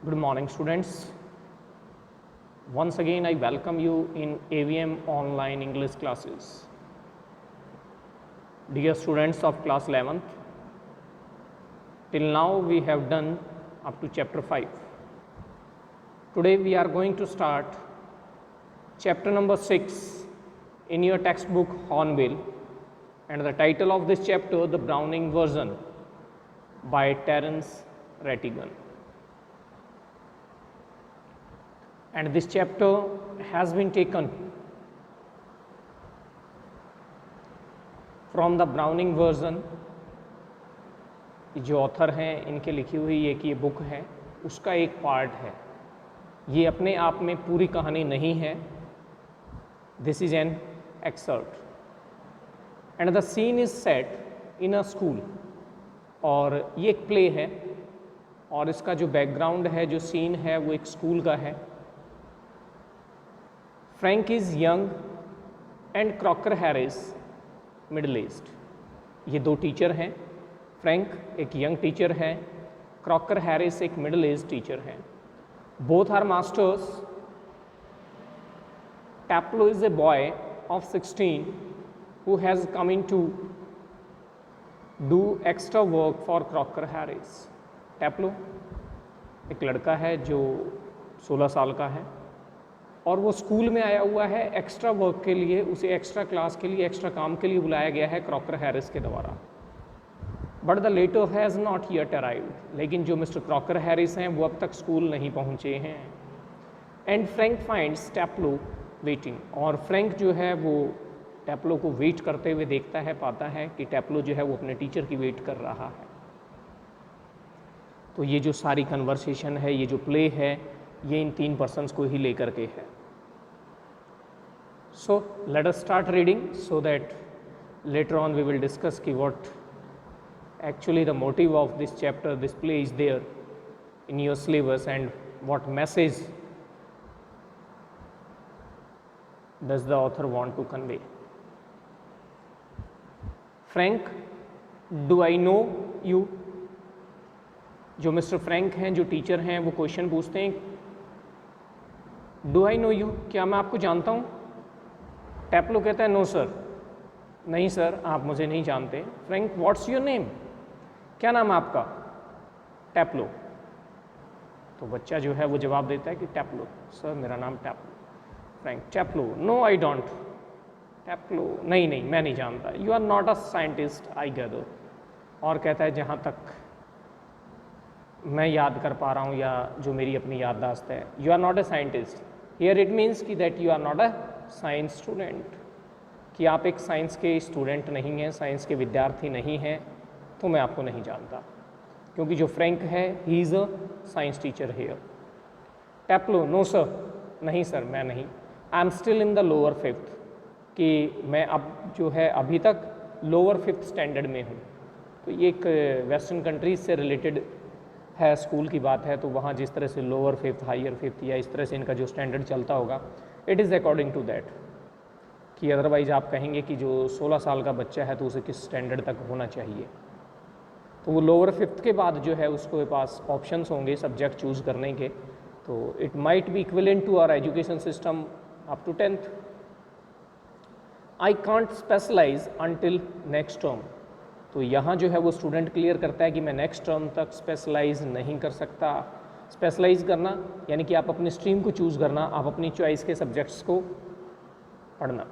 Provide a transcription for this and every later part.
Good morning, students. Once again, I welcome you in AVM online English classes. Dear students of class 11th, till now we have done up to chapter 5. Today we are going to start chapter number 6 in your textbook Hornbill, and the title of this chapter, The Browning Version by Terence Rattigan. And this chapter has been taken from the Browning version. जो author हैं इनके लिखी हुई एक ये book है, उसका एक पार्ट है. ये अपने आप में पूरी कहानी नहीं है. This is an excerpt and the scene is set in a school. और ये एक प्ले है और इसका जो बैकग्राउंड है, जो सीन है, वो एक स्कूल का है. Frank is young and Crocker Harris middle aged. ये दो टीचर हैं. फ्रैंक एक यंग टीचर है, क्रॉकर हैरिस एक मिडल एज टीचर है. Both are masters. Taplow is a boy of 16 who has come in to do extra work for Crocker Harris. Taplow एक लड़का है जो 16 साल का है और वो स्कूल में आया हुआ है एक्स्ट्रा वर्क के लिए. उसे एक्स्ट्रा क्लास के लिए, एक्स्ट्रा काम के लिए बुलाया गया है क्रॉकर हैरिस के द्वारा. But the letter has not yet arrived. लेकिन जो मिस्टर क्रॉकर हैरिस हैं वो अब तक स्कूल नहीं पहुँचे हैं. And Frank finds Taplow waiting. और फ्रैंक जो है वो टैप्लो को वेट करते हुए देखता है, पाता है कि टैप्लो जो है वो अपने टीचर की वेट कर रहा है. तो ये जो सारी कन्वर्सेशन है, ये जो प्ले है, ये इन 3 पर्सन्स को ही लेकर के है. So let us start reading so that later on we will discuss ki what actually the motive of this chapter, this play is there in your syllabus and what message does the author want to convey. Frank, do I know you? जो mister Frank हैं, जो teacher हैं, वो question पूछते हैं, do I know you, क्या मैं आपको जानता हूँ? टैप्लो कहता है नो सर, नहीं सर आप मुझे नहीं जानते. फ्रैंक, व्हाट्स योर नेम, क्या नाम है आपका? टैप्लो. तो बच्चा जो है वो जवाब देता है कि टैप्लो, सर मेरा नाम Taplow. Frank, Taplow, no I don't. Taplow, नहीं नहीं मैं नहीं जानता. You are not a scientist I gather. और कहता है जहाँ तक मैं याद कर पा रहा हूँ या जो मेरी अपनी याददाश्त है, you are not a scientist. Here it means कि that you are not a science student, कि आप एक साइंस के स्टूडेंट नहीं हैं, साइंस के विद्यार्थी नहीं हैं, तो मैं आपको नहीं जानता. क्योंकि जो फ्रैंक है he is a science teacher here. टैप्लो, नो सर, नहीं सर मैं नहीं. I am still in the lower 5th, कि मैं अब जो है अभी तक लोअर 5th स्टैंडर्ड में हूँ. तो ये एक वेस्टर्न कंट्रीज से रिलेटेड है, स्कूल की बात है. तो वहाँ जिस तरह से लोअर 5th, हायर 5th या इस तरह से इनका जो स्टैंडर्ड चलता होगा, it is according to that. कि अदरवाइज़ आप कहेंगे कि जो 16 साल का बच्चा है तो उसे किस स्टैंडर्ड तक होना चाहिए. तो वो लोअर 5th के बाद जो है उसके पास ऑप्शंस होंगे सब्जेक्ट चूज़ करने के. तो it might be equivalent to our education system up to 10th. I can't specialise until next term. तो यहाँ जो है वो स्टूडेंट क्लियर करता है कि मैं नेक्स्ट टर्म तक स्पेशलाइज नहीं कर सकता. स्पेशलाइज करना यानी कि आप अपनी स्ट्रीम को चूज़ करना, आप अपनी चॉइस के सब्जेक्ट्स को पढ़ना.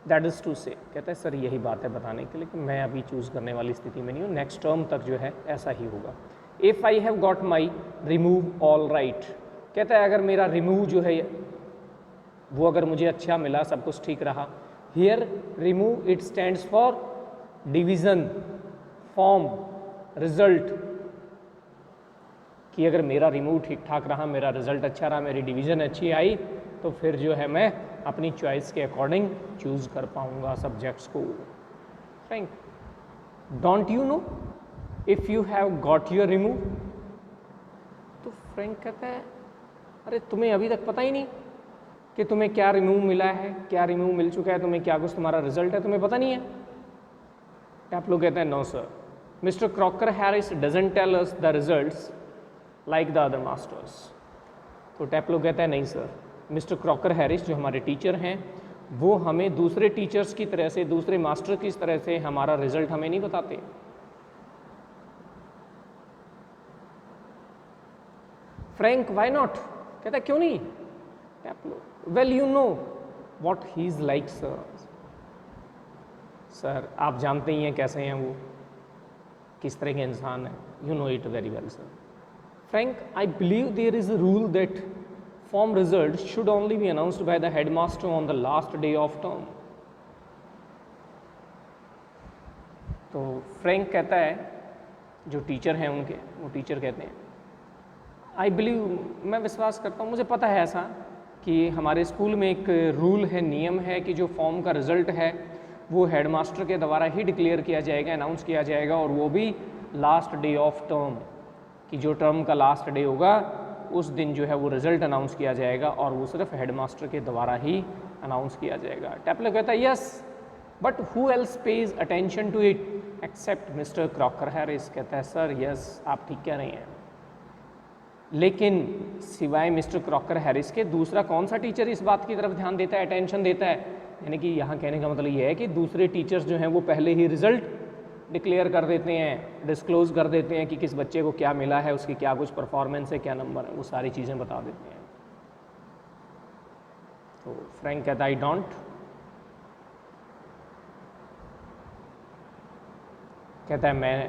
दैट इज़ टू से, कहता है सर यही बात है बताने के लिए कि मैं अभी चूज़ करने वाली स्थिति में नहीं हूँ, नेक्स्ट टर्म तक जो है ऐसा ही होगा. If I have got my remove all right. कहता है अगर मेरा रिमूव जो है वो अगर मुझे अच्छा मिला, सब कुछ ठीक रहा. Here remove it stands for division, form, result. कि अगर मेरा रिमूव ठीक ठाक रहा, मेरा रिजल्ट अच्छा रहा, मेरी डिवीज़न अच्छी आई, तो फिर जो है मैं अपनी चॉइस के अकॉर्डिंग चूज़ कर पाऊँगा सब्जेक्ट्स को. Frank, don't you know if you have got your remove. तो फ्रैंक कहता है अरे तुम्हें अभी तक पता ही नहीं कि तुम्हें क्या रिमूव मिला है, क्या रिमूव मिल चुका है, तुम्हें क्या कुछ तुम्हारा रिजल्ट है, तुम्हें पता नहीं है. टैप्लो कहता है no sir, mister Crocker Harris doesn't tell us the results like the other masters. तो टैप्लो कहता है नहीं सर, मिस्टर क्रॉकर हैरिस जो हमारे टीचर हैं वो हमें दूसरे टीचर्स की तरह से, दूसरे मास्टर की तरह से हमारा रिजल्ट हमें नहीं बताते। फ्रैंक वाई नॉट, कहता है क्यों नहीं। Taplow well you know what he is like sir. Sir आप जानते ही हैं कैसे हैं वो, किस तरह के इंसान है, you know it very well sir. Frank I believe there is a rule that form results should only be announced by the headmaster on the last day of term। तो फ्रैंक कहता है, जो टीचर हैं उनके, वो teacher कहते हैं I believe, मैं विश्वास करता हूँ, मुझे पता है ऐसा कि हमारे स्कूल में एक रूल है, नियम है कि जो फॉर्म का रिज़ल्ट है वो हेडमास्टर के द्वारा ही डिक्लेयर किया जाएगा, अनाउंस किया जाएगा, और वो भी लास्ट डे ऑफ टर्म, कि जो टर्म का लास्ट डे होगा उस दिन जो है वो रिज़ल्ट अनाउंस किया जाएगा, और वो सिर्फ हेडमास्टर के द्वारा ही अनाउंस किया जाएगा। टैप्लो कहता है yes but who else pays attention to it except mister Crocker Harris. कहता है सर यस आप ठीक कह रहे हैं, लेकिन सिवाय मिस्टर क्रॉकर हैरिस के दूसरा कौन सा टीचर इस बात की तरफ ध्यान देता है, अटेंशन देता है। यानी कि यहाँ कहने का मतलब ये है कि दूसरे टीचर्स जो हैं वो पहले ही रिज़ल्ट डिक्लेयर कर देते हैं, डिस्क्लोज़ कर देते हैं कि किस बच्चे को क्या मिला है, उसकी क्या कुछ परफॉर्मेंस है, क्या नंबर है, वो सारी चीज़ें बता देते हैं। तो फ्रैंक कहता है आई डोंट। कहता है मैं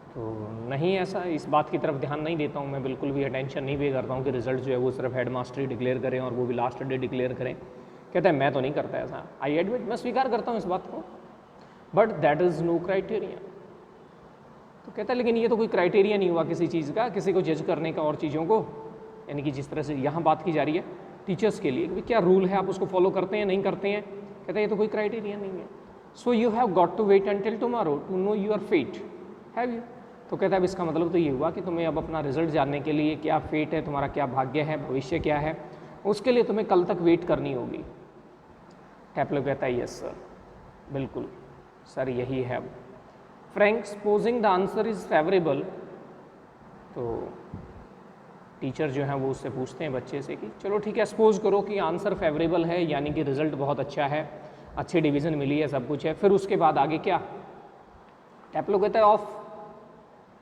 तो नहीं, ऐसा इस बात की तरफ ध्यान नहीं देता हूँ, मैं बिल्कुल भी अटेंशन नहीं पे करता हूँ कि रिज़ल्ट जो है वो सिर्फ हेडमास्टर ही डिक्लेयर करें और वो भी लास्ट डे डिक्लेयर करें। कहता है मैं तो नहीं करता ऐसा, आई एडमिट, मैं स्वीकार करता हूँ इस बात को, but that is no criteria. तो कहता है लेकिन ये तो कोई क्राइटेरिया नहीं हुआ किसी चीज़ का, किसी को जज करने का और चीज़ों को, यानी कि जिस तरह से यहाँ बात की जा रही है टीचर्स के लिए कि क्या रूल है, आप उसको फॉलो करते हैं नहीं करते हैं। कहता है ये तो कोई क्राइटेरिया नहीं है। So you have got to wait until tomorrow to know your fate, have you. तो कहता है अब इसका मतलब तो ये हुआ कि तुम्हें अब अपना रिजल्ट जानने के लिए क्या फेट है, तुम्हारा क्या भाग्य है, भविष्य क्या है, उसके लिए तुम्हें कल तक वेट करनी होगी। टैप्लो कहता है यस सर, बिल्कुल सर यही है। Frank supposing the answer is favourable, तो टीचर जो है वो उससे पूछते हैं बच्चे से कि चलो ठीक है, सपोज करो कि आंसर फेवरेबल है, यानी कि रिजल्ट बहुत अच्छा है, अच्छी डिवीज़न मिली है, सब कुछ है, फिर उसके बाद आगे क्या। टैप्लो कहता है of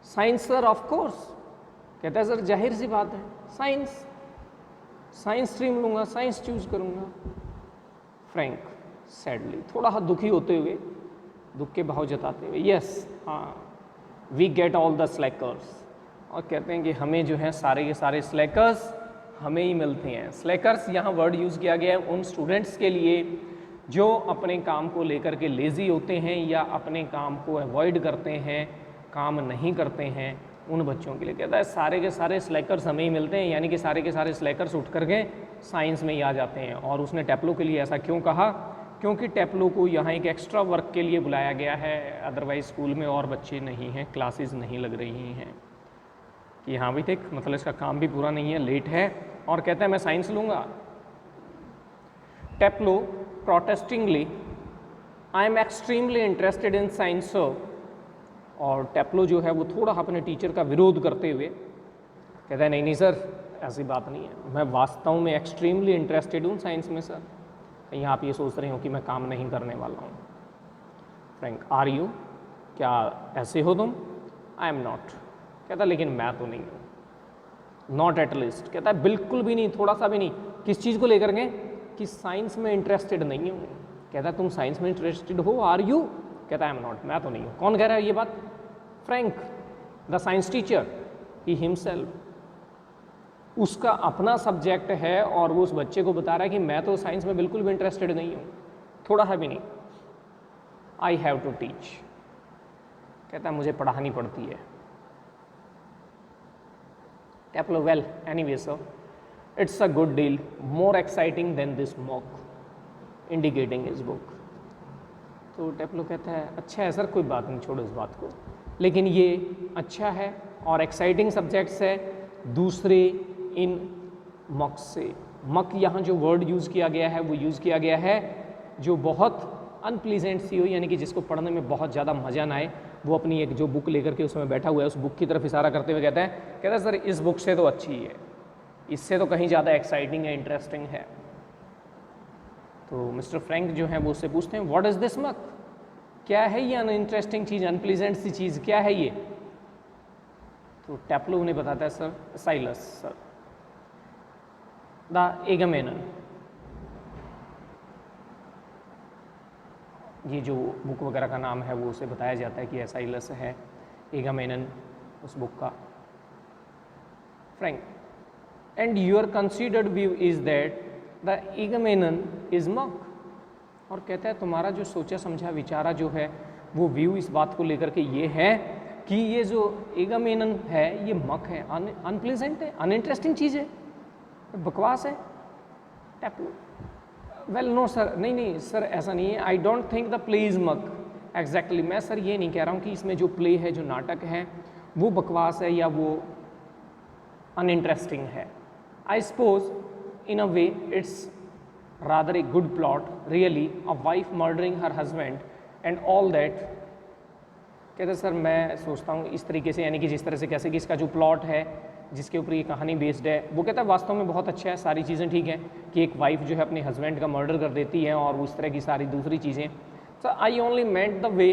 science sir, of course. कहता है सर जाहिर सी बात है, साइंस, साइंस स्ट्रीम लूँगा, साइंस चूज़ करूँगा। फ्रैंक सैडली, थोड़ा सा दुखी होते हुए, दुख के भाव जताते हुए, यस हाँ, we get all the slackers, और कहते हैं कि हमें जो है सारे के सारे स्लैकर्स हमें ही मिलते हैं। स्लैकर्स यहाँ वर्ड यूज़ किया गया है उन स्टूडेंट्स के लिए जो अपने काम को लेकर के लेज़ी होते हैं या अपने काम को अवॉइड करते हैं, काम नहीं करते हैं, उन बच्चों के लिए। कहता है सारे के सारे स्लैकर्स हमें ही मिलते हैं, यानी कि सारे के सारे स्लैकर्स उठ करके साइंस में ही आ जाते हैं। और उसने टैप्लो के लिए ऐसा क्यों कहा, क्योंकि टैप्लो को यहाँ एक एक्स्ट्रा वर्क के लिए बुलाया गया है, अदरवाइज स्कूल में और बच्चे नहीं हैं, क्लासेस नहीं लग रही हैं, कि हाँ भी देख मतलब इसका काम भी पूरा नहीं है, लेट है, और कहता है मैं साइंस लूँगा। Taplow protestingly, I am extremely interested in science sir, और टैप्लो जो है वो थोड़ा अपने टीचर का विरोध करते हुए कहता है नहीं नहीं सर ऐसी बात नहीं है, मैं वास्तव में एक्सट्रीमली इंटरेस्टेड हूँ साइंस में सर, कहीं आप ये सोच रहे हो कि मैं काम नहीं करने वाला हूँ। फ्रैंक आर यू, क्या ऐसे हो तुम। आई एम नॉट। कहता लेकिन मैं तो नहीं हूँ। नॉट एट लीस्ट, कहता है बिल्कुल भी नहीं, थोड़ा सा भी नहीं। किस चीज़ को लेकर के, कि साइंस में इंटरेस्टेड नहीं हूँ। कहता तुम साइंस में इंटरेस्टेड हो, आर यू। कहता है आई एम नॉट, मैं तो नहीं हूँ। कौन कह रहा है ये बात, Frank the science teacher, he himself. उसका अपना सब्जेक्ट है और वो उस बच्चे को बता रहा है कि मैं तो साइंस में बिल्कुल भी इंटरेस्टेड नहीं हूँ, थोड़ा सा भी नहीं। आई हैव टू टीच, कहता है मुझे पढ़ानी पड़ती है। Taplow well anyway sir, it's a good deal more exciting than this muck, indicating his book. तो टैप्लो कहता है अच्छा है सर, कोई बात नहीं, छोड़ो इस बात को, लेकिन ये अच्छा है और एक्साइटिंग सब्जेक्ट्स है दूसरे इन मॉक से। मक यहाँ जो वर्ड यूज़ किया गया है वो यूज़ किया गया है जो बहुत अनप्लीजेंट सी हो, यानी कि जिसको पढ़ने में बहुत ज़्यादा मज़ा ना आए, वो अपनी एक जो बुक लेकर के उसमें बैठा हुआ है, उस बुक की तरफ इशारा करते हुए कहता है सर इस बुक से तो अच्छी है, इससे तो कहीं ज़्यादा एक्साइटिंग है, इंटरेस्टिंग है। तो मिस्टर फ्रैंक जो है वो उससे पूछते हैं व्हाट इज़ दिस मक, क्या है ये अनइंटरेस्टिंग चीज़, अनप्लीजेंट सी चीज़, क्या है ये? तो टैप्लो उन्हें बताता है सर साइलस सर द एगामेनन, ये जो बुक वगैरह का नाम है वो उसे बताया जाता है कि साइलस है, एगामेनन उस बुक का। Frank and your considered view is that the Agamemnon is muck, और कहता है तुम्हारा जो सोचा समझा विचारा जो है वो व्यू इस बात को लेकर के ये है कि ये जो एगामेनन है ये मक है, अनप्लीजेंट है, अनइंटरेस्टिंग चीज़ है, बकवास है। टैप्लो वेल नो सर, नहीं सर ऐसा नहीं है, I don't think the play is मक एग्जैक्टली, मैं सर ये नहीं कह रहा हूँ कि इसमें जो प्ले है, जो नाटक है वो बकवास है या वो अनइंटरेस्टिंग है। I suppose in a way it's rather a good plot really, a wife murdering her husband and all that। कहते सर मैं सोचता हूँ इस तरीके से, यानी कि जिस तरह से कैसे कि इसका जो प्लॉट है जिसके ऊपर ये कहानी बेस्ड है वो कहता है वास्तव में बहुत अच्छा है, सारी चीज़ें ठीक हैं कि एक वाइफ जो है अपने हस्बैंड का मर्डर कर देती है और उस तरह की सारी दूसरी चीज़ें। Sir I only meant the way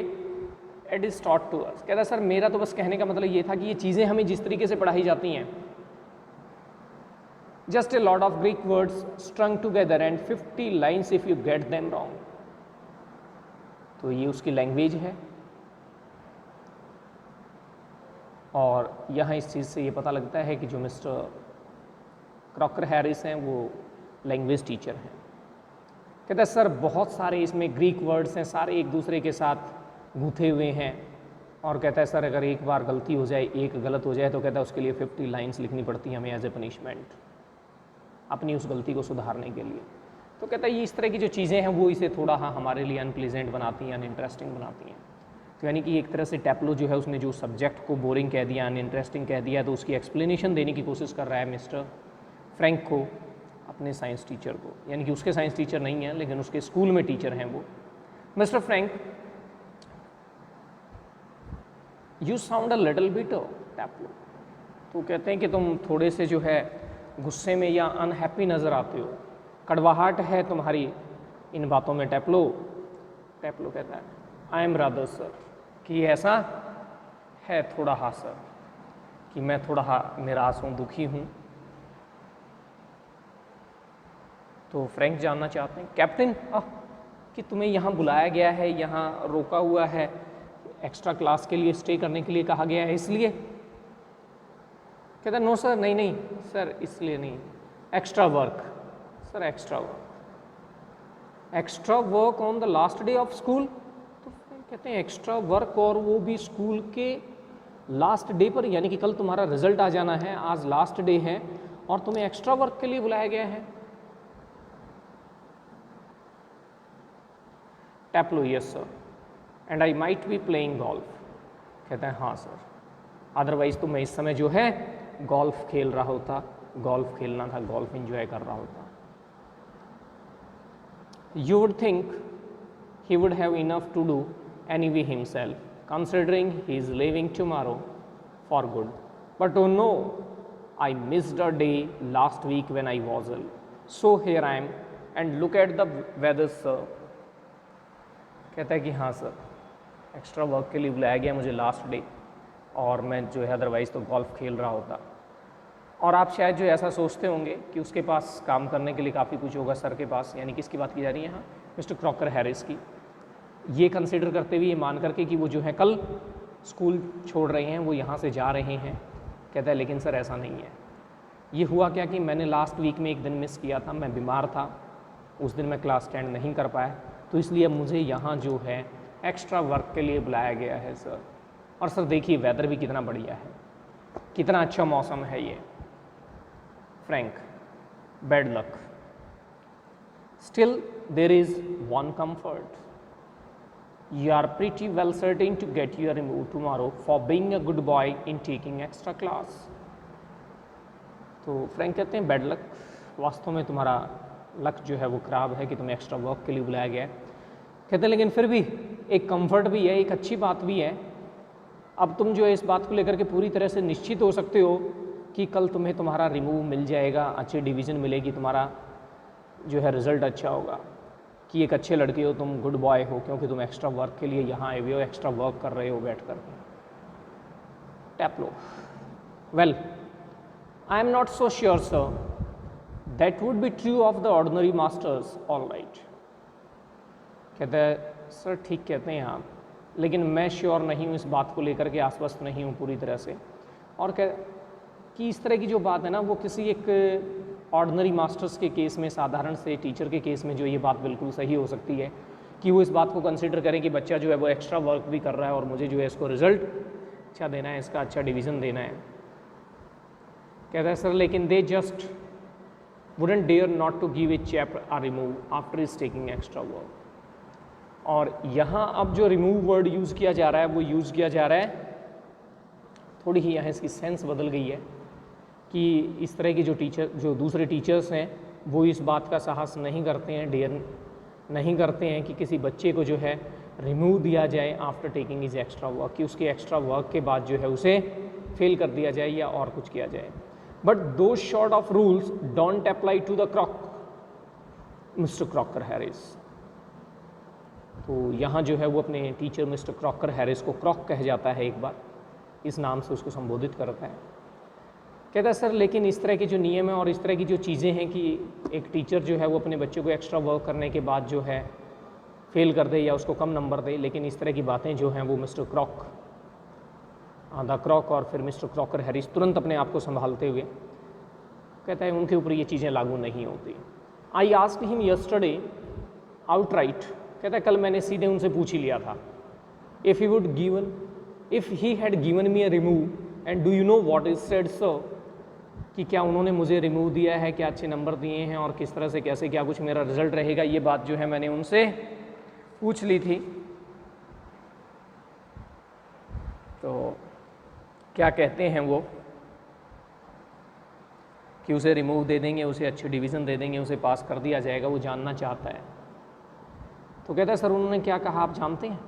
it is taught to us, कहता सर मेरा तो बस कहने का मतलब ये था कि ये चीज़ें हमें जिस तरीके से पढ़ाई जाती हैं, just a lot of Greek words strung together and 50 lines if you get them wrong। तो ये उसकी लैंग्वेज है, और यहाँ इस चीज़ से ये पता लगता है कि जो मिस्टर क्रॉकर हैरिस हैं वो लैंग्वेज टीचर हैं। कहता है सर बहुत सारे इसमें ग्रीक वर्ड्स हैं, सारे एक दूसरे के साथ गूँथे हुए हैं, और कहता है सर अगर एक बार गलती हो जाए, एक गलत हो जाए तो कहता है उसके लिए 50 लाइन्स लिखनी पड़ती हैं हमें एज ए पनिशमेंट, अपनी उस गलती को सुधारने के लिए। तो कहता है ये इस तरह की जो चीज़ें हैं वो इसे थोड़ा हमारे लिए अनप्लीजेंट बनाती हैं, अनइंटरेस्टिंग बनाती हैं। तो यानी कि एक तरह से टैप्लो जो है उसने जो सब्जेक्ट को बोरिंग कह दिया, अनइंटरेस्टिंग कह दिया, तो उसकी एक्सप्लेनेशन देने की कोशिश कर रहा है मिस्टर फ्रैंक को अपने साइंस टीचर को, यानी कि उसके साइंस टीचर नहीं हैं लेकिन उसके स्कूल में टीचर हैं वो। Mr Frank you sound a little bit Taplow, तो कहते हैं कि तुम थोड़े से जो है गुस्से में या अनहैप्पी नज़र आते हो, कड़वाहट है तुम्हारी इन बातों में टैप्लो। टैप्लो कहता है आई एम रादर सर, कि ऐसा है थोड़ा हाँ सर, कि मैं थोड़ा निराश हूँ, दुखी हूँ। तो फ्रैंक जानना चाहते हैं कैप्टन कि तुम्हें यहाँ बुलाया गया है, यहाँ रोका हुआ है, एक्स्ट्रा क्लास के लिए स्टे करने के लिए कहा गया है, इसलिए? कहता नो सर, नहीं सर इसलिए नहीं, extra work sir, extra work on the last day of school. तो कहते हैं एक्स्ट्रा वर्क, और वो भी स्कूल के लास्ट डे पर, यानी कि कल तुम्हारा रिजल्ट आ जाना है, आज लास्ट डे है और तुम्हें एक्स्ट्रा वर्क के लिए बुलाया गया है। Taplow yes sir, and I might be playing golf. कहता है हाँ सर, अदरवाइज तो मैं इस समय जो है गोल्फ खेल रहा होता, गोल्फ खेलना था, गोल्फ एंजॉय कर रहा होता। You would think he would have enough to do anyway himself, considering he is leaving tomorrow for good. But oh no, I missed a day last week when I was ill. So here I am, and look at the weather, sir. कहता है कि हाँ sir, extra work के लिए बुलाया गया मुझे last day, और मैं जो है अदरवाइज़ तो गोल्फ खेल रहा होता। और आप शायद जो ऐसा सोचते होंगे कि उसके पास काम करने के लिए काफ़ी कुछ होगा सर के पास, यानी किसकी बात की जा रही है यहाँ? मिस्टर क्रॉकर हैरिस की। ये कंसिडर करते हुए, ये मान करके कि वो जो है कल स्कूल छोड़ रहे हैं, वो यहाँ से जा रहे हैं। कहता है लेकिन सर ऐसा नहीं है, ये हुआ क्या कि मैंने लास्ट वीक में एक दिन मिस किया था, मैं बीमार था, उस दिन मैं क्लास अटेंड नहीं कर पाया, तो इसलिए मुझे यहाँ जो है एक्स्ट्रा वर्क के लिए बुलाया गया है सर। और सर देखिए वेदर भी कितना बढ़िया है, कितना अच्छा मौसम है ये। Frank bad luck, still there is one comfort, you are pretty well certain to get your remove tomorrow for being a good boy in taking extra class। तो फ्रैंक कहते हैं बैड लक, वास्तव में तुम्हारा लक जो है वो ख़राब है कि तुम्हें एक्स्ट्रा वर्क के लिए बुलाया गया है। कहते हैं लेकिन फिर भी एक कंफर्ट भी है, एक अच्छी बात भी है अब तुम जो है इस बात को लेकर के पूरी तरह से निश्चित हो सकते हो कि कल तुम्हें तुम्हारा रिमूव मिल जाएगा, अच्छी डिवीज़न मिलेगी, तुम्हारा जो है रिज़ल्ट अच्छा होगा, कि एक अच्छे लड़के हो तुम, गुड बॉय हो, क्योंकि तुम एक्स्ट्रा वर्क के लिए यहाँ आए हुए हो, एक्स्ट्रा वर्क कर रहे हो बैठ कर। Taplow, well I am not so sure sir that would be true of the ordinary masters, all right. कहते हैं सर ठीक कहते हैं आप, लेकिन मैं श्योर नहीं हूँ, इस बात को लेकर के आश्वस्त नहीं हूँ पूरी तरह से। और कि इस तरह की जो बात है ना, वो किसी एक ऑर्डिनरी मास्टर्स के केस में, साधारण से टीचर के केस में जो ये बात बिल्कुल सही हो सकती है कि वो इस बात को कंसिडर करें कि बच्चा जो है वो एक्स्ट्रा वर्क भी कर रहा है और मुझे जो है इसको रिजल्ट अच्छा देना है, इसका अच्छा डिवीज़न देना है। कहता है सर लेकिन they just wouldn't dare not to give a chap a remove after is taking extra work. और यहाँ अब जो रिमूव वर्ड यूज़ किया जा रहा है वो यूज़ किया जा रहा है, थोड़ी ही यहाँ इसकी सेंस बदल गई है कि इस तरह के जो दूसरे टीचर्स हैं वो इस बात का साहस नहीं करते हैं, डेयर नहीं करते हैं कि किसी बच्चे को जो है रिमूव दिया जाए after taking is extra work, कि उसके एक्स्ट्रा वर्क के बाद जो है उसे फेल कर दिया जाए या और कुछ किया जाए। बट दो short of rules don't apply to the Crock, mister Crocker Harris. तो यहाँ जो है वो अपने टीचर मिस्टर क्रॉकर हैरिस को क्रॉक कह जाता है, एक बार इस नाम से उसको संबोधित करता है। कहता है सर लेकिन इस तरह के जो नियम है और इस तरह की जो चीज़ें हैं कि एक टीचर जो है वो अपने बच्चे को एक्स्ट्रा वर्क करने के बाद जो है फेल कर दे या उसको कम नंबर दे, लेकिन इस तरह की बातें जो हैं वो मिस्टर क्रॉक, द क्रॉक और फिर मिस्टर क्रॉकर हैरिस तुरंत अपने आप को संभालते हुए कहता है उनके ऊपर ये चीज़ें लागू नहीं होती। I asked him yesterday outright, कहता है कल मैंने सीधे उनसे पूछ ही लिया था, if he had given me a remove and do you know what is said sir, कि क्या उन्होंने मुझे रिमूव दिया है, क्या अच्छे नंबर दिए हैं और किस तरह से कैसे क्या कुछ मेरा रिजल्ट रहेगा, ये बात जो है मैंने उनसे पूछ ली थी। तो क्या कहते हैं वो कि उसे रिमूव दे देंगे, उसे अच्छी डिवीज़न दे देंगे, उसे पास कर दिया जाएगा, वो जानना चाहता है। तो कहता है सर उन्होंने क्या कहा आप जानते हैं?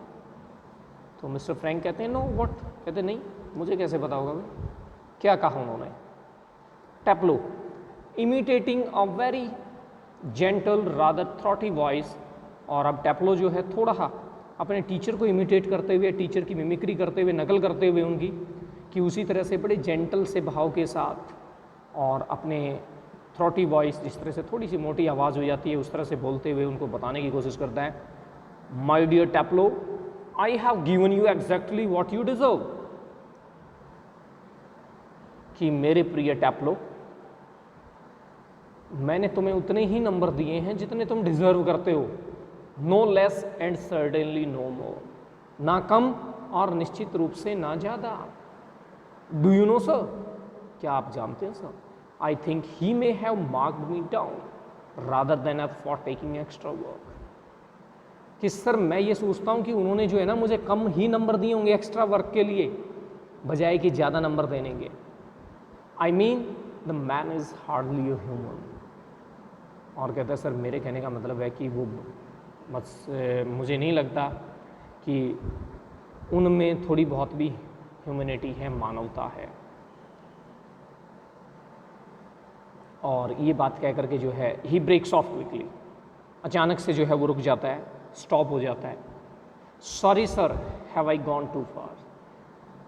तो मिस्टर फ्रैंक कहते हैं नो व्हाट, कहते नहीं मुझे कैसे पता होगा भाई, क्या कहा उन्होंने? Taplow, imitating a very gentle rather throaty voice, और अब टैप्लो जो है थोड़ा अपने टीचर को इमिटेट करते हुए, टीचर की मिमिक्री करते हुए, नकल करते हुए उनकी, कि उसी तरह से बड़े जेंटल से भाव के साथ और अपने थ्रॉटी वॉइस, जिस तरह से थोड़ी सी मोटी आवाज़ हो जाती है उस तरह से बोलते हुए उनको बताने की कोशिश करता है, my dear Taplow, I have given you exactly what you deserve, कि मेरे प्रिय टैप्लो मैंने तुम्हें उतने ही नंबर दिए हैं जितने तुम डिजर्व करते हो, no less and certainly no more, ना कम और निश्चित रूप से ना ज़्यादा। डू यू नो सर, क्या आप जानते हैं sir, I think he may have marked me down rather than a for taking extra work, कि सर मैं ये सोचता हूँ कि उन्होंने जो है ना मुझे कम ही नंबर दिए होंगे एक्स्ट्रा वर्क के लिए, बजाय कि ज़्यादा नंबर देने के। I mean the man is hardly a human. और कहता है सर मेरे कहने का मतलब है कि वो मुझे नहीं लगता कि उनमें थोड़ी बहुत भी ह्यूमैनिटी है, मानवता है। और ये बात कह करके जो है ही ब्रेक्स ऑफ क्विकली, अचानक से जो है वो रुक जाता है, स्टॉप हो जाता है। Sorry sir, have I gone too far,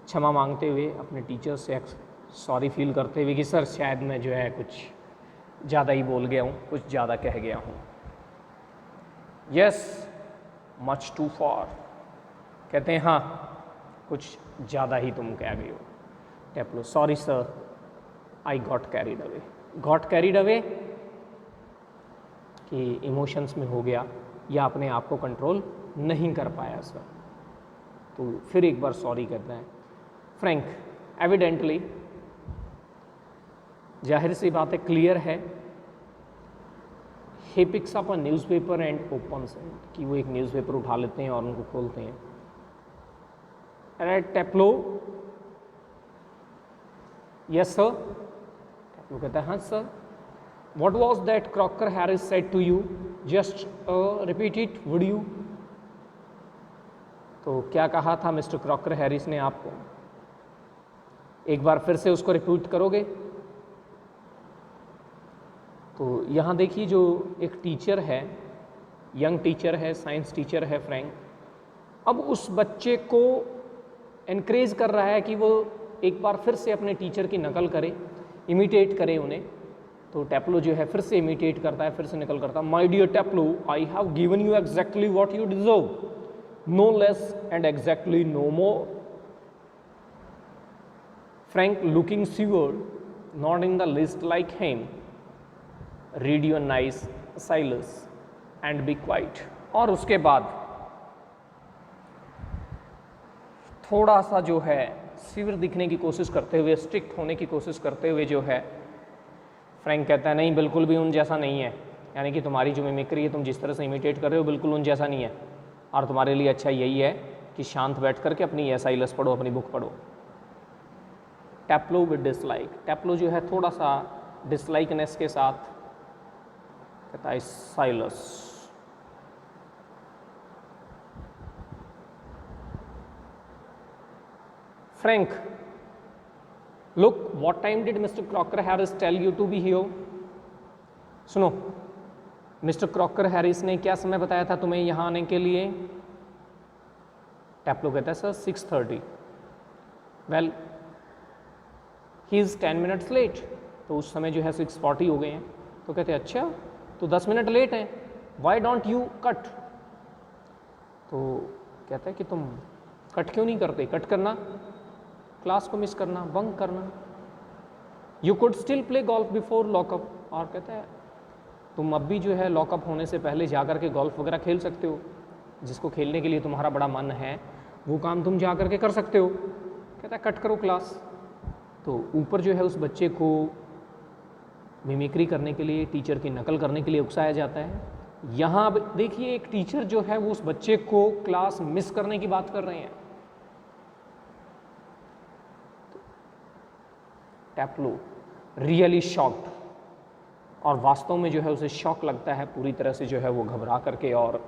क्षमा मांगते हुए अपने टीचर से सॉरी फील करते हुए कि सर शायद मैं जो है कुछ ज़्यादा ही बोल गया हूँ, कुछ ज़्यादा कह गया हूँ। यस मच टू फार, कहते हैं हाँ कुछ ज़्यादा ही तुम कह गए हो। Taplow, sorry sir I got carried away, got carried away कि इमोशंस में हो गया या अपने आप को कंट्रोल नहीं कर पाया सर। तो फिर एक बार सॉरी कहता है। फ्रैंक, एविडेंटली जाहिर सी बात है, क्लियर है, he picks up a newspaper and opens it, कि वो एक न्यूज़पेपर उठा लेते हैं और उनको खोलते हैं। अरे टैप्लो, यस सर, टैप्लो कहता है हाँ sir, what was that Crocker Harris said to you, just repeat it would you. तो क्या कहा था मिस्टर क्रॉकर हैरिस ने आपको? एक बार फिर से उसको रिपीट करोगे? तो यहाँ देखिए, जो एक टीचर है, यंग टीचर है, साइंस टीचर है फ्रैंक, अब उस बच्चे को एनकरेज कर रहा है कि वो एक बार फिर से अपने टीचर की नकल करे, इमिटेट करे उन्हें। तो टैप्लो जो है फिर से इमिटेट करता है, फिर से नकल करता है। My dear Taplow, I have given you exactly what you deserve, no less and exactly no more. Frank, looking seaward, not in the least like him, read your nice Silas and be quiet. और उसके बाद थोड़ा सा जो है सिविर दिखने की कोशिश करते हुए, स्ट्रिक्ट होने की कोशिश करते हुए जो है फ्रैंक कहता है, नहीं बिल्कुल भी उन जैसा नहीं है, यानी कि तुम्हारी जो मिमिक्री है, तुम जिस तरह से इमिटेट कर रहे हो, बिल्कुल उन जैसा नहीं है, और तुम्हारे लिए अच्छा यही है कि शांत बैठ करके अपनी साइलस पढ़ो, अपनी बुक पढ़ो। टैप्लो विद डिसलाइक, टैप्लो जो है थोड़ा सा डिसलाइकनेस के साथ कहता है, Silas Frank, look what time did mister Crocker Harris tell you to be here? सुनो, मिस्टर क्रॉकर हैरिस ने क्या समय बताया था तुम्हें यहाँ आने के लिए? टैप्लो कहता है, sir 6:30। Well, he is 10 minutes late. तो उस समय जो है 6:40 हो गए हैं। तो कहते हैं, अच्छा तो 10 मिनट लेट हैं, वाई डोंट यू कट? तो कहता है कि तुम कट क्यों नहीं करते? कट करना, क्लास को मिस करना, बंक करना। You could still play golf before lockup. और कहता है, तुम अब भी जो है लॉकअप होने से पहले जा कर के गोल्फ वगैरह खेल सकते हो, जिसको खेलने के लिए तुम्हारा बड़ा मन है, वो काम तुम जा कर के कर सकते हो। कहता है, कट करो क्लास। तो ऊपर जो है उस बच्चे को मिमिक्री करने के लिए, टीचर की नकल करने के लिए उकसाया जाता है। यहाँ अब देखिए, एक टीचर जो है वो उस बच्चे को क्लास मिस करने की बात कर रहे हैं। टैप्लो रियली शॉक्ड, और वास्तव में जो है उसे शॉक लगता है पूरी तरह से, जो है वो घबरा करके और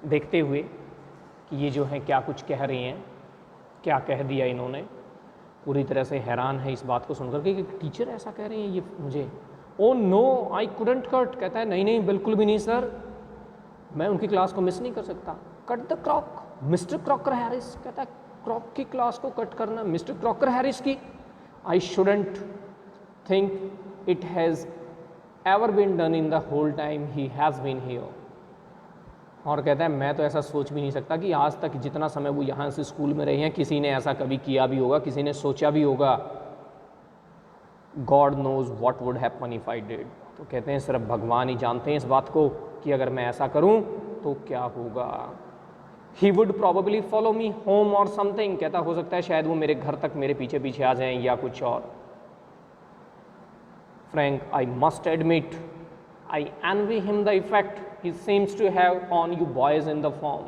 देखते हुए कि ये जो है क्या कुछ कह रही हैं, क्या कह दिया इन्होंने। पूरी तरह से हैरान है इस बात को सुनकर कि टीचर ऐसा कह रहे हैं ये मुझे। Oh no, I couldn't cut. कहता है, नहीं नहीं बिल्कुल भी नहीं सर, मैं उनकी क्लास को मिस नहीं कर सकता। Cut the Crock mister Crocker Harris. कहता है, क्रॉक की क्लास को कट करना मिस्टर क्रॉकर हैरिस की? I shouldn't think it has ever been done in the whole time he has been here. और कहता है, मैं तो ऐसा सोच भी नहीं सकता कि आज तक जितना समय वो यहाँ से स्कूल में रहे हैं, किसी ने ऐसा कभी किया भी होगा, किसी ने सोचा भी होगा। God knows what would happen if I did. तो कहते हैं, सिर्फ भगवान ही जानते हैं इस बात को कि अगर मैं ऐसा करूँ तो क्या होगा। He would probably follow me home और समथिंग। कहता, हो सकता है शायद वो मेरे घर तक मेरे पीछे पीछे आ जाएं या कुछ और। Frank, I must admit I envy him the effect he seems to have on you boys in the form।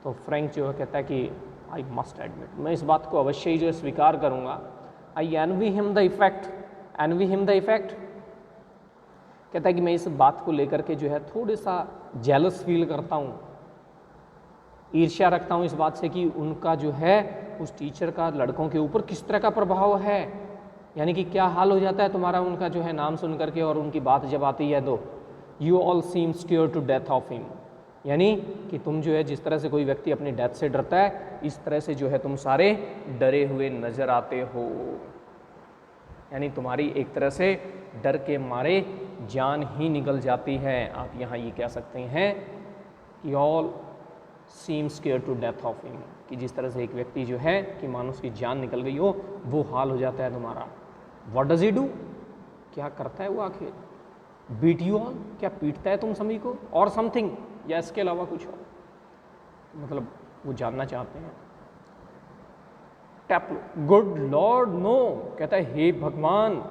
तो फ्रैंक जो है कहता है कि I must admit, मैं इस बात को अवश्य ही जो स्वीकार करूँगा। I envy him the effect, envy him the effect, कहता है कि मैं इस बात को लेकर के जो है थोड़ा सा जेलस फील करता हूँ, ईर्ष्या रखता हूँ इस बात से कि उनका जो है उस टीचर का लड़कों के ऊपर किस तरह का प्रभाव है। यानी कि क्या हाल हो जाता है तुम्हारा उनका जो है नाम सुन करके, और उनकी बात जब आती है तो you all seem scared to death of him. यानी कि तुम जो है जिस तरह से कोई व्यक्ति अपनी डेथ से डरता है, इस तरह से जो है तुम सारे डरे हुए नजर आते हो। यानी तुम्हारी एक तरह से डर के मारे जान ही निकल जाती है। आप यहाँ ये कह सकते हैं कि all seem scared to death of him, कि जिस तरह से एक व्यक्ति जो है कि मानो उसकी जान निकल गई हो, वो हाल हो जाता है तुम्हारा। व्हाट डज ही डू, क्या करता है वो आखिर? बीट यू ऑल, क्या पीटता है तुम सभी को, और समथिंग, या इसके अलावा कुछ और? मतलब वो जानना चाहते हैं। टैप्लो, गुड लॉर्ड नो। कहता है, हे भगवान,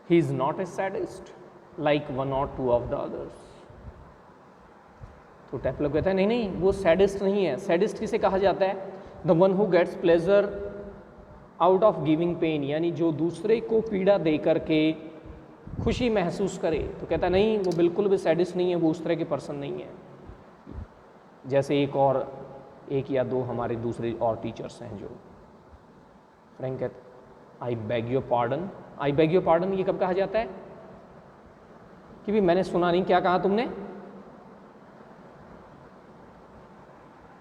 he is not a sadist like one और टू ऑफ द अदर्स। तो टैप्लो कहता है, नहीं नहीं, वो सैडिस्ट नहीं है। सैडिस्ट किसे कहा जाता है? The one who gets pleasure out of giving pain, यानी जो दूसरे को पीड़ा दे करके खुशी महसूस करे। तो कहता है, नहीं, वो बिल्कुल भी सैडिस्ट नहीं है, वो उस तरह के पर्सन नहीं है। जैसे एक या दो हमारे दूसरे और टीचर्स हैं जो फ्रैंक कहते I beg your pardon. I beg your pardon ये कब कहा जाता है कि भी मैंने सुना नहीं, क्या कहा तुमने?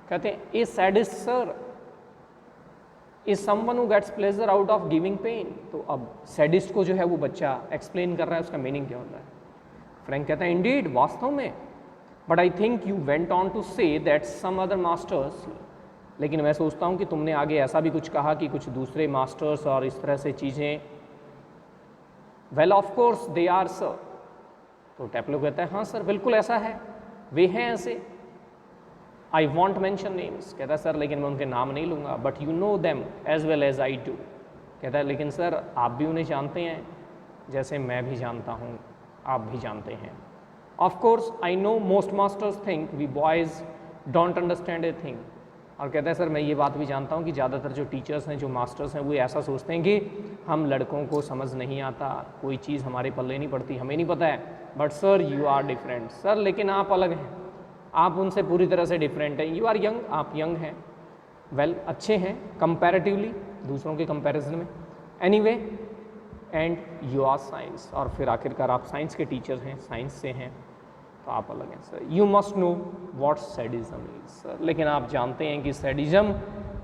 कहते हैं a sadist sir is someone who gets pleasure out of giving pain. तो अब सैडिस्ट को जो है वो बच्चा एक्सप्लेन कर रहा है उसका मीनिंग क्या होता है। फ्रैंक कहता है इंडीड, वास्तव में, but I think you went on to say that some other masters, लेकिन मैं सोचता हूँ कि तुमने आगे ऐसा भी कुछ कहा कि कुछ दूसरे मास्टर्स और इस तरह से चीज़ें। Well of course they are sir. तो टेप्लो कहता है हाँ सर बिल्कुल ऐसा है, वे हैं ऐसे। आई वॉन्ट मैंशन नेम्स, कहता है सर लेकिन मैं उनके नाम नहीं लूँगा, but you know them as well as I do. कहता है लेकिन सर आप भी उन्हें जानते हैं जैसे मैं भी जानता हूँ, आप भी जानते हैं। Of course I know most masters think we boys don't understand a thing. और कहता है सर मैं ये बात भी जानता हूँ कि ज़्यादातर जो टीचर्स हैं, जो मास्टर्स हैं, वो ऐसा सोचते हैं कि हम लड़कों को समझ नहीं आता, कोई चीज़ हमारे पल्ले नहीं पड़ती, हमें नहीं पता है। But sir you are different, sir लेकिन आप अलग हैं, आप उनसे पूरी तरह से डिफरेंट हैं। यू आर यंग, आप यंग हैं, वेल अच्छे हैं कंपैरेटिवली, दूसरों के कंपैरिजन में। Anyway and you are science, और फिर आखिरकार आप साइंस के टीचर हैं, साइंस से हैं, तो आप अलग हैं sir. You must know what sadism is sir, लेकिन आप जानते हैं कि सैडिज्म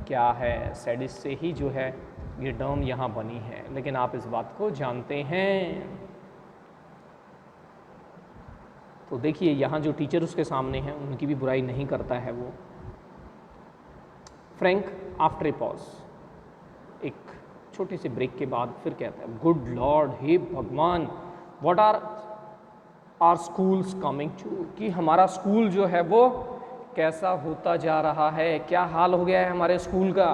क्या है। सैडिस्ट से ही जो है ये टर्म यहाँ बनी है, लेकिन आप इस बात को जानते हैं। तो देखिए यहाँ जो टीचर उसके सामने हैं उनकी भी बुराई नहीं करता है वो। फ्रैंक आफ्टर ए पॉज, एक छोटे से ब्रेक के बाद फिर कहता है गुड लॉर्ड, हे भगवान, what are schools coming to, कि हमारा स्कूल जो है वो कैसा होता जा रहा है, क्या हाल हो गया है हमारे स्कूल का।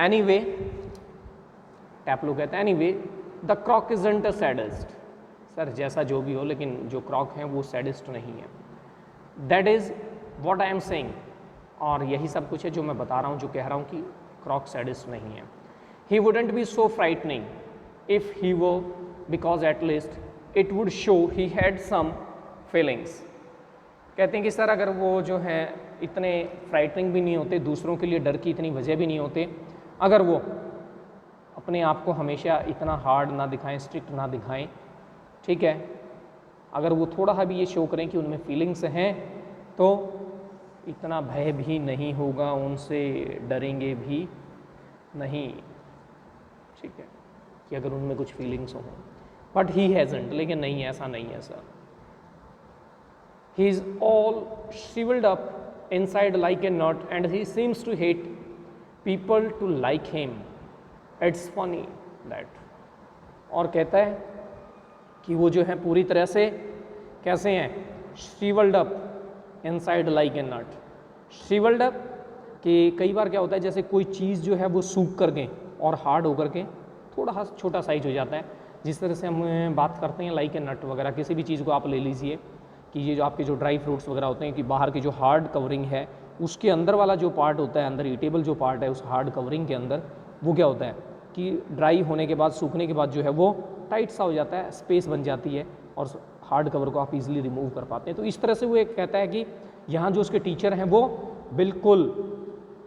एनीवे, टैप्लो कहता है anyway the Crock isn't a sadist. Sir जैसा जो भी हो, लेकिन जो क्रॉक हैं वो सैडिस्ट नहीं है। That is what I am saying, और यही सब कुछ है जो मैं बता रहा हूँ, जो कह रहा हूँ कि क्रॉक सैडिस्ट नहीं है। He wouldn't be so frightening if he were, because at least it would show he had some feelings. कहते हैं कि सर अगर वो जो हैं इतने फ्राइटनिंग भी नहीं होते, दूसरों के लिए डर की इतनी वजह भी नहीं होते, अगर वो अपने आप को हमेशा इतना हार्ड ना दिखाएं, स्ट्रिक्ट ना दिखाएं, ठीक है, अगर वो थोड़ा भी ये शो करें कि उनमें फीलिंग्स हैं, तो इतना भय भी नहीं होगा, उनसे डरेंगे भी नहीं, ठीक है, कि अगर उनमें कुछ फीलिंग्स हों। बट ही हैज़ंट, लेकिन नहीं, ऐसा नहीं है sir. He is all shriveled up inside like a nut and he seems to hate people to like him. It's funny that. और कहता है कि वो जो है पूरी तरह से कैसे हैं, shriveled up inside like a nut. shriveled up कि कई बार क्या होता है, जैसे कोई चीज़ जो है वो सूख करके और हार्ड होकर के थोड़ा छोटा साइज हो जाता है, जिस तरह से हम बात करते हैं लाइक ए नट वगैरह। किसी भी चीज़ को आप ले लीजिए कि ये जो आपके जो ड्राई फ्रूट्स वगैरह होते हैं, कि बाहर की जो हार्ड कवरिंग है उसके अंदर वाला जो पार्ट होता है, अंदर ईटेबल जो पार्ट है उस हार्ड कवरिंग के अंदर, वो क्या होता है कि ड्राई होने के बाद, सूखने के बाद जो है वो टाइट सा हो जाता है, स्पेस बन जाती है और हार्ड कवर को आप इजीली रिमूव कर पाते हैं। तो इस तरह से वो एक कहता है कि यहाँ जो उसके टीचर हैं वो बिल्कुल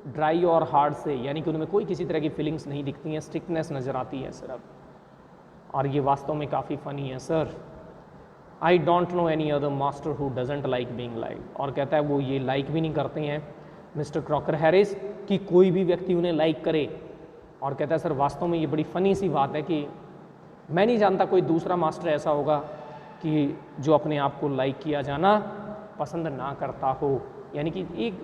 ड्राई और हार्ड से, यानी कि उनमें कोई किसी तरह की फीलिंग्स नहीं दिखती हैं, स्टिकनेस नज़र आती है सिर्फ। और ये वास्तव में काफ़ी फ़नी है sir. I don't know any other master who doesn't like being like. और कहता है वो ये लाइक भी नहीं करते हैं मिस्टर क्रॉकर हैरिस कि कोई भी व्यक्ति उन्हें लाइक करे। और कहता है सर वास्तव में ये बड़ी फ़नी सी बात है कि मैं नहीं जानता कोई दूसरा मास्टर ऐसा होगा कि जो अपने आप को लाइक किया जाना पसंद ना करता हो। यानी कि एक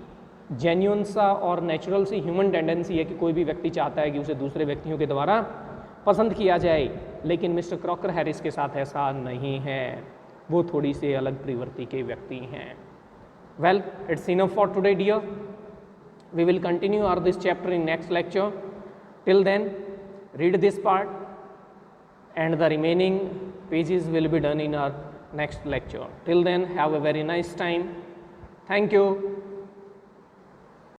जेन्युइन सा और नेचुरल सी ह्यूमन टेंडेंसी है कि कोई भी व्यक्ति चाहता है कि उसे दूसरे व्यक्तियों के द्वारा पसंद किया जाए, लेकिन मिस्टर क्रॉकर हैरिस के साथ ऐसा नहीं है, वो थोड़ी से अलग प्रवृत्ति के व्यक्ति हैं। Well, it's enough for today dear. We will continue our this chapter in next lecture. Till then read this part and the remaining pages will be done in our next lecture. Till then, have a very nice time. Thank you.